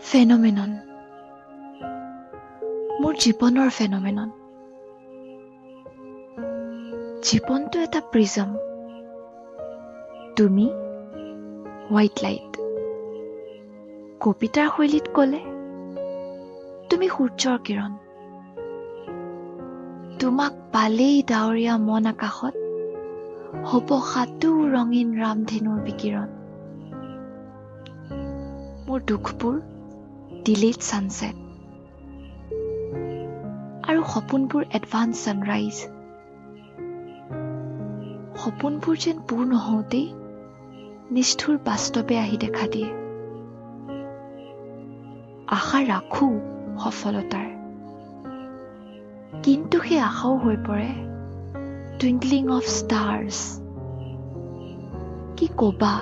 Phenomenon, মোৰ জীৱনৰ phenomenon. জীৱনটো এটা প্ৰিজম, তুমি হোৱাইট লাইট। কবিতাৰ শৈলীত ক'লে তুমি সূৰ্যৰ কিৰণ। তোমাক পালেই ডাৱৰীয়া মন আকাশত হ'ব সাতো ৰঙীন ৰামধেনুৰ বিকিৰণ। মোৰ দুখবোৰ ডিলেইড ছানছেট আৰু সপোনবোৰ এডভান্স ছানৰাইজ। সপোনবোৰ যেন পূৰ নহওঁতেই নিষ্ঠুৰ বাস্তৱে আহি দেখা দিয়ে। আশা ৰাখোঁ সফলতাৰ, কিন্তু সেই আশাও হৈ পৰে টুইংকলিং অফ ষ্টাৰ্ছ। কি ক'বা,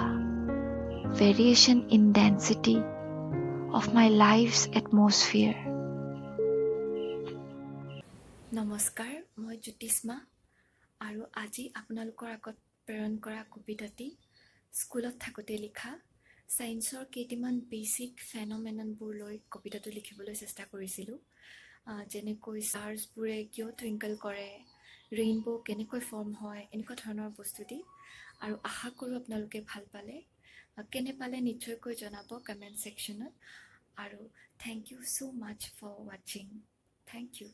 variation in density of my life's atmosphere. নমস্কাৰ, মই জ্যোতিষ্মা আৰু আজি আপোনালোকৰ আগত প্ৰেৰণ কৰা কবিতাটি স্কুলত থাকোঁতে লিখা ছায়েন্সৰ কেইটামান বেচিক ফেন'মেননবোৰ লৈ কবিতাটো লিখিবলৈ চেষ্টা কৰিছিলোঁ। যেনেকৈ ষ্টাৰ্ছবোৰে কিয় টুইংকল কৰে, ৰেইনবো কেনেকৈ ফৰ্ম হয়, এনেকুৱা ধৰণৰ বস্তুটি। আৰু আশা কৰোঁ আপোনালোকে ভাল পালে। কেনে পালে নিশ্চয়কৈ জনাব কমেণ্ট ছেকশ্যনত। আৰু thank you so' much for ৱাচিং। Thank U.